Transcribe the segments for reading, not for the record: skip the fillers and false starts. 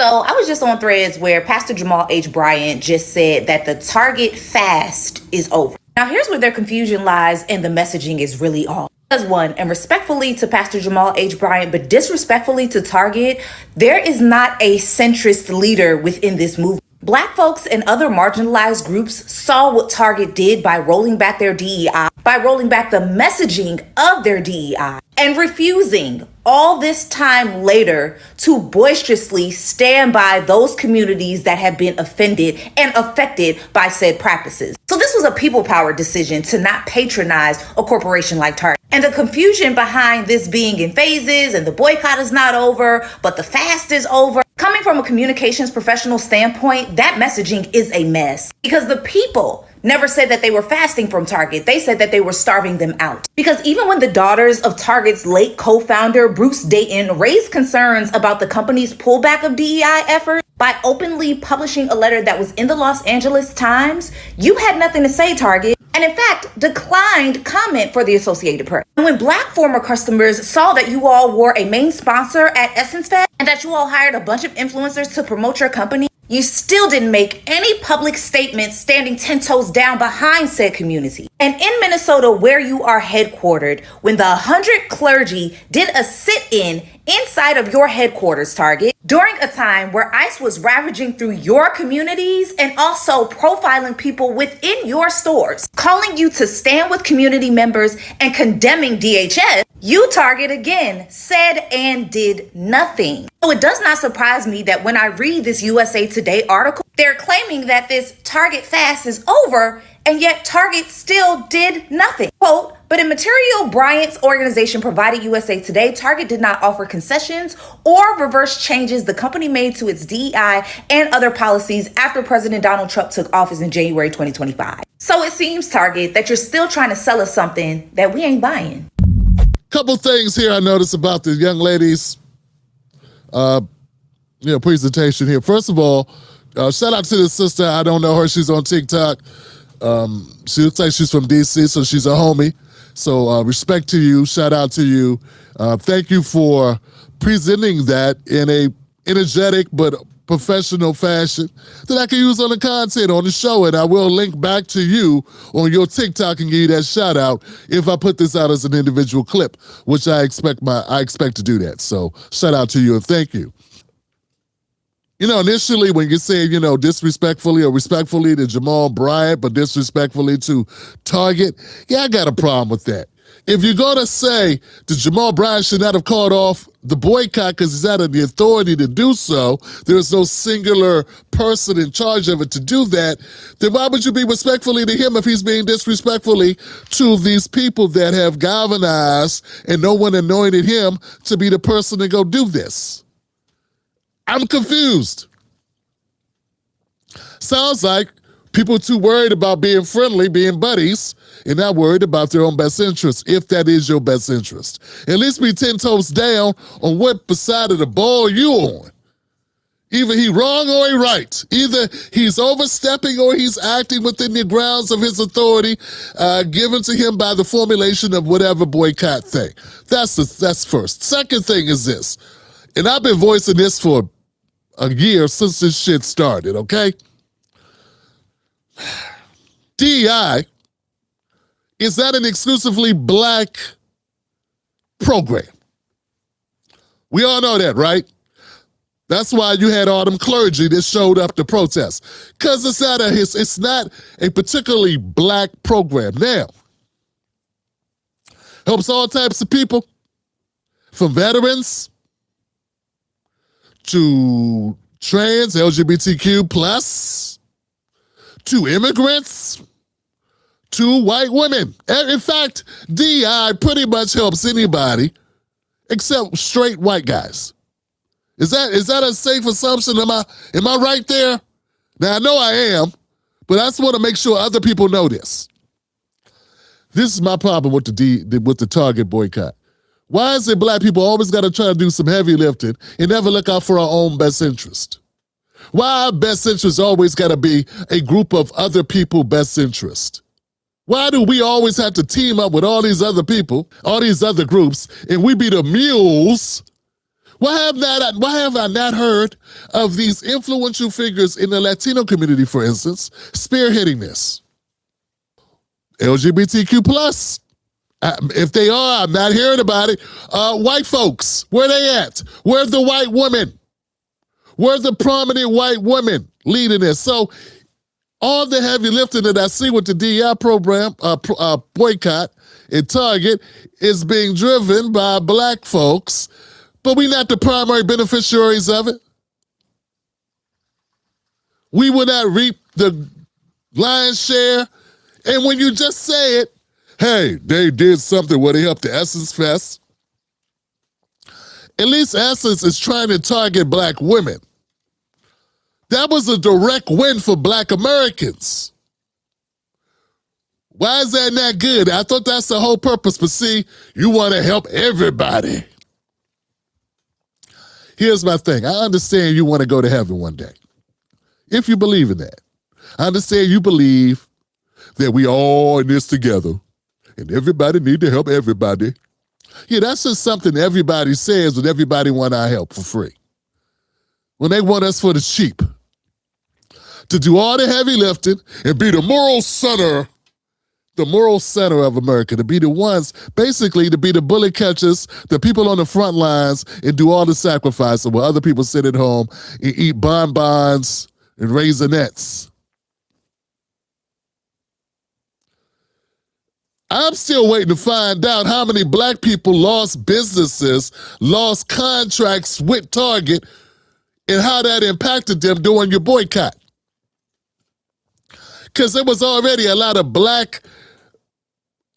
So I was just on Threads where Pastor Jamal H. Bryant just said that the Target fast is over. Now here's where their confusion lies and the messaging is really off. Because one, and respectfully to Pastor Jamal H. Bryant, but disrespectfully to Target, there is not a centrist leader within this movement. Black folks and other marginalized groups saw what Target did by rolling back their DEI, by rolling back the messaging of their DEI, and refusing all this time later to boisterously stand by those communities that have been offended and affected by said practices. So this was a people power decision to not patronize a corporation like Target. And the confusion behind this being in phases and the boycott is not over, but the fast is over. Coming from a communications professional standpoint, that messaging is a mess because the people never said that they were fasting from Target. They said that they were starving them out. Because even when the daughters of Target's late co-founder, Bruce Dayton, raised concerns about the company's pullback of DEI efforts by openly publishing a letter that was in the Los Angeles Times, you had nothing to say, Target. And in fact, declined comment for the Associated Press. And when Black former customers saw that you all were a main sponsor at Essence Fest and that you all hired a bunch of influencers to promote your company, you still didn't make any public statements standing 10 toes down behind said community. And in Minnesota, where you are headquartered, when the 100 clergy did a sit-in inside of your headquarters, Target, during a time where ICE was ravaging through your communities and also profiling people within your stores, calling you to stand with community members and condemning DHS, you, Target, again, said and did nothing. So it does not surprise me that when I read this USA Today article, they're claiming that this Target fast is over, and yet Target still did nothing. Quote, but in material Bryant's organization provided USA Today, Target did not offer concessions or reverse changes the company made to its DEI and other policies after President Donald Trump took office in January 2025. So it seems, Target, that you're still trying to sell us something that we ain't buying. Couple things here I noticed about the young lady's presentation here. First of all, shout out to the sister. I don't know her. She's on TikTok. She looks like she's from DC, so she's a homie. So respect to you. Shout out to you. Thank you for presenting that in a energetic but professional fashion that I can use on the content on the show, and I will link back to you on your TikTok and give you that shout out if I put this out as an individual clip, which I expect to do that. So shout out to you and thank you. You know, initially when you say, disrespectfully or respectfully to Jamal Bryant, but disrespectfully to Target, yeah, I got a problem with that. If you're going to say that Jamal Bryant should not have called off the boycott because he's out of the authority to do so, there's no singular person in charge of it to do that, then why would you be respectfully to him if he's being disrespectfully to these people that have galvanized and no one anointed him to be the person to go do this? I'm confused. Sounds like people too worried about being friendly, being buddies, and not worried about their own best interest, if that is your best interest. At least be 10 toes down on what side of the ball you on. Either he wrong or he right. Either he's overstepping or he's acting within the grounds of his authority given to him by the formulation of whatever boycott thing. That's first. Second thing is this, and I've been voicing this for a year since this shit started, okay? DEI is not an exclusively Black program. We all know that, right? That's why you had all them clergy that showed up to protest, because it's not a particularly Black program. Now, helps all types of people, from veterans to trans, LGBTQ plus, to immigrants, to white women. In fact, DEI pretty much helps anybody except straight white guys. Is that a safe assumption? Am I right there? Now I know I am, but I just want to make sure other people know this. This is my problem with the Target boycott. Why is it Black people always got to try to do some heavy lifting and never look out for our own best interest? Why our best interest always got to be a group of other people's best interest? Why do we always have to team up with all these other people, all these other groups, and we be the mules Why have I not heard of these influential figures in the Latino community, for instance, spearheading this? LGBTQ plus. If they are, I'm not hearing about it. White folks, where they at? Where's the white women? Where's the prominent white women leading this? So all the heavy lifting that I see with the DEI program, Boycott and Target, is being driven by black folks, but we're not the primary beneficiaries of it. We will not reap the lion's share. And when you just say it, hey, they did something where they helped the Essence Fest. At least Essence is trying to target black women. That was a direct win for black Americans. Why is that not good? I thought that's the whole purpose, but see, you want to help everybody. Here's my thing. I understand you want to go to heaven one day, if you believe in that. I understand you believe that we all in this together and everybody need to help everybody. Yeah, that's just something everybody says when everybody want our help for free. When they want us for the cheap. To do all the heavy lifting and be the moral center of America, to be the ones, basically to be the bullet catchers, the people on the front lines, and do all the sacrifice while other people sit at home and eat bonbons and Raisinets. I'm still waiting to find out how many black people lost businesses, lost contracts with Target, and how that impacted them during your boycott. Because there was already a lot of black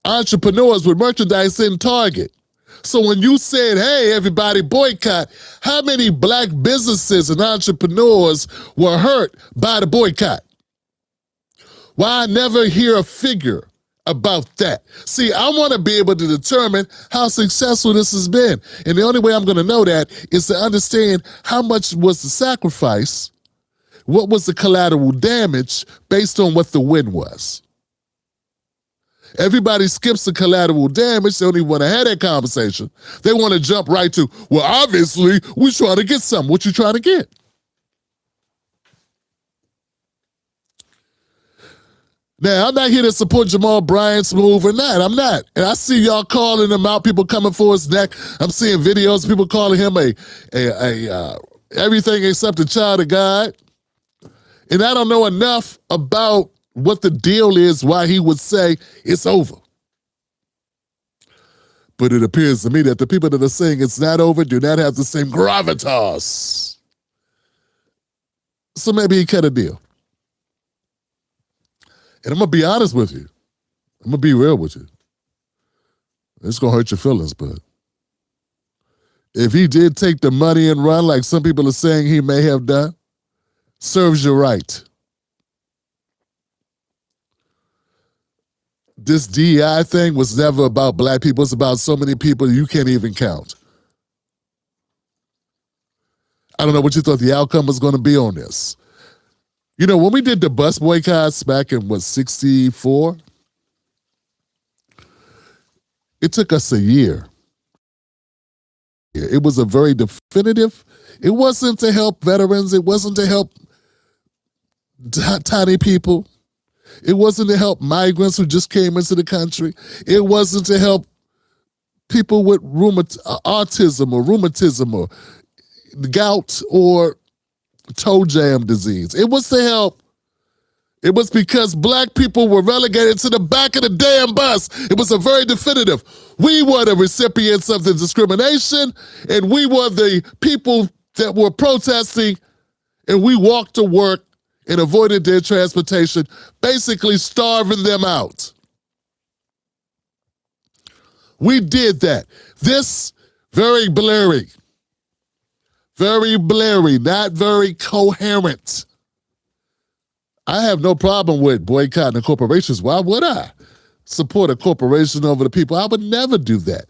entrepreneurs with merchandise in Target. So when you said, hey, everybody boycott, how many black businesses and entrepreneurs were hurt by the boycott? Why I never hear a figure about that? See, I want to be able to determine how successful this has been. And the only way I'm going to know that is to understand how much was the sacrifice, what was the collateral damage based on what the win was. Everybody skips the collateral damage. They don't even want to have that conversation. They want to jump right to, well, obviously, we're trying to get something. What you trying to get? Now, I'm not here to support Jamal Bryant's move or not. I'm not. And I see y'all calling him out, people coming for his neck. I'm seeing videos, people calling him a everything except a child of God. And I don't know enough about what the deal is, why he would say it's over. But it appears to me that the people that are saying it's not over do not have the same gravitas. So maybe he cut a deal. And I'm going to be honest with you. I'm going to be real with you. It's going to hurt your feelings, but if he did take the money and run like some people are saying he may have done, serves you right. This DEI thing was never about black people. It's about so many people you can't even count. I don't know what you thought the outcome was going to be on this. You know, when we did the bus boycotts back in, 64? It took us a year. It was a very definitive. It wasn't to help veterans. It wasn't to help tiny people. It wasn't to help migrants who just came into the country. It wasn't to help people with autism or rheumatism or gout or toe jam disease. It was to help. It was because black people were relegated to the back of the damn bus. It was a very definitive. We were the recipients of the discrimination, and we were the people that were protesting, and we walked to work and avoided their transportation, basically starving them out. We did that. This very blurry, not very coherent. I have no problem with boycotting the corporations. Why would I support a corporation over the people? I would never do that.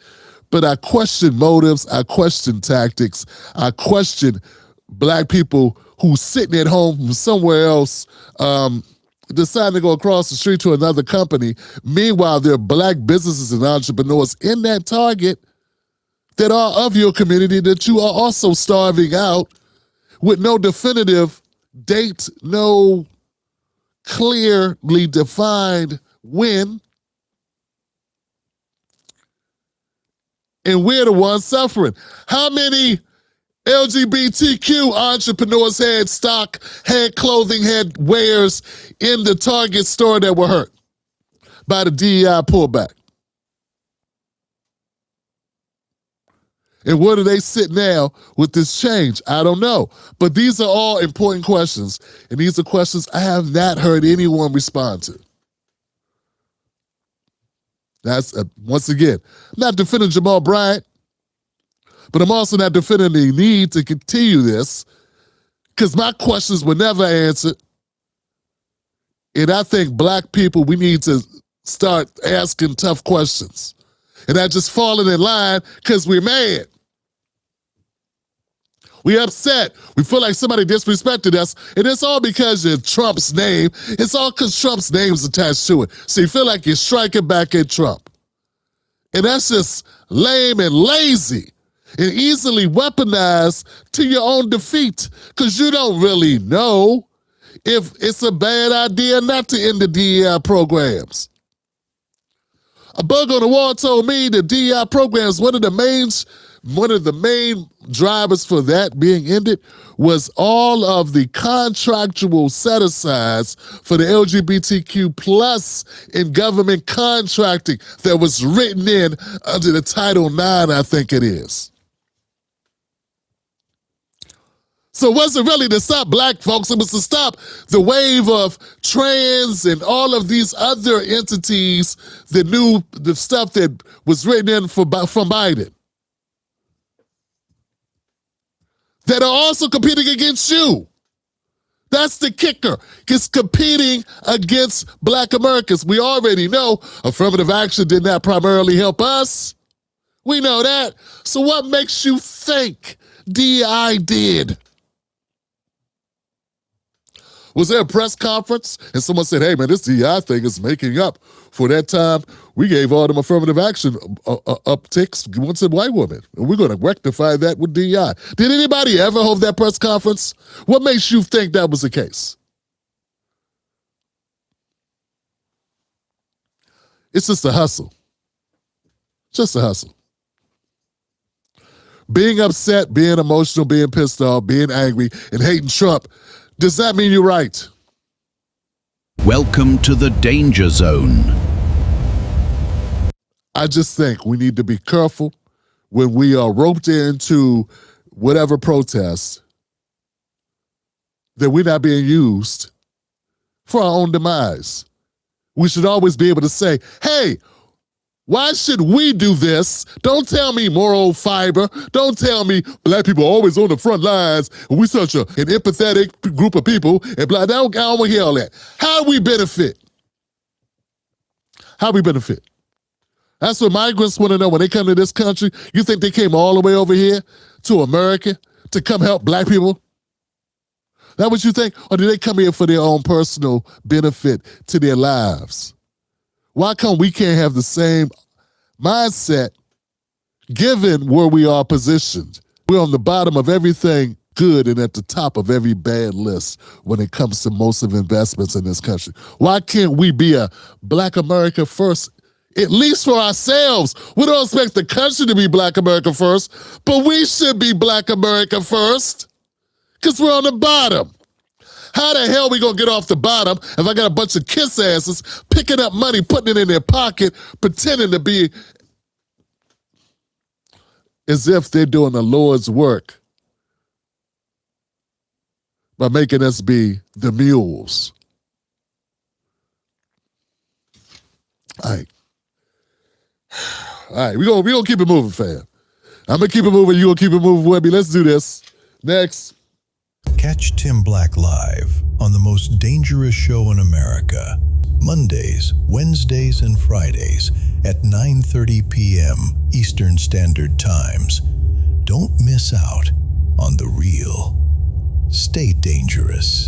But I question motives. I question tactics. I question black people who's sitting at home from somewhere else, deciding to go across the street to another company. Meanwhile, there are black businesses and entrepreneurs in that Target that are of your community that you are also starving out with no definitive date, no clearly defined when, and we're the ones suffering. How many LGBTQ entrepreneurs had stock, had clothing, had wares in the Target store that were hurt by the DEI pullback? And where do they sit now with this change? I don't know. But these are all important questions. And these are questions I have not heard anyone respond to. That's, once again, I'm not defending Jamal Bryant, but I'm also not defending the need to continue this because my questions were never answered. And I think black people, we need to start asking tough questions. And not just falling in line because we're mad. We upset. We feel like somebody disrespected us. And it's all because of Trump's name. It's all because Trump's name's attached to it. So you feel like you're striking back at Trump. And that's just lame and lazy and easily weaponized to your own defeat because you don't really know if it's a bad idea not to end the DEI programs. A bug on the wall told me the DEI programs, one of the main drivers for that being ended was all of the contractual set-asides for the LGBTQ plus in government contracting that was written in under the Title IX, I think it is. So it wasn't really to stop black folks, it was to stop the wave of trans and all of these other entities that knew the stuff that was written in from Biden. That are also competing against you. That's the kicker. It's competing against black Americans. We already know affirmative action did not primarily help us. We know that. So what makes you think DEI did? Was there a press conference and someone said, hey man, this DEI thing is making up for that time we gave all them affirmative action upticks once a white woman, and we're going to rectify that with DEI. Did anybody ever hold that press conference? What makes you think that was the case? It's just a hustle. Just a hustle. Being upset, being emotional, being pissed off, being angry, and hating Trump, does that mean you're right? Welcome to the danger zone. I just think we need to be careful when we are roped into whatever protest that we're not being used for our own demise. We should always be able to say, hey, why should we do this? Don't tell me moral fiber. Don't tell me black people are always on the front lines and we're such an empathetic group of people and blah. I don't want to hear all that. How do we benefit? How do we benefit? That's what migrants want to know when they come to this country. You think they came all the way over here to America to come help black people? That what you think? Or did they come here for their own personal benefit to their lives? Why come we can't have the same mindset given where we are positioned? We're on the bottom of everything good and at the top of every bad list when it comes to most of investments in this country. Why can't we be a Black America first, at least for ourselves? We don't expect the country to be Black America first, but we should be Black America first because we're on the bottom. How the hell we gonna get off the bottom if I got a bunch of kiss asses picking up money, putting it in their pocket, pretending to be as if they're doing the Lord's work by making us be the mules? All right, we gonna keep it moving, fam. I'm gonna keep it moving, you gonna keep it moving with me. Let's do this. Next. Catch Tim Black live on the most dangerous show in America, Mondays, Wednesdays, and Fridays at 9:30 p.m. Eastern Standard Times. Don't miss out on the real. Stay dangerous.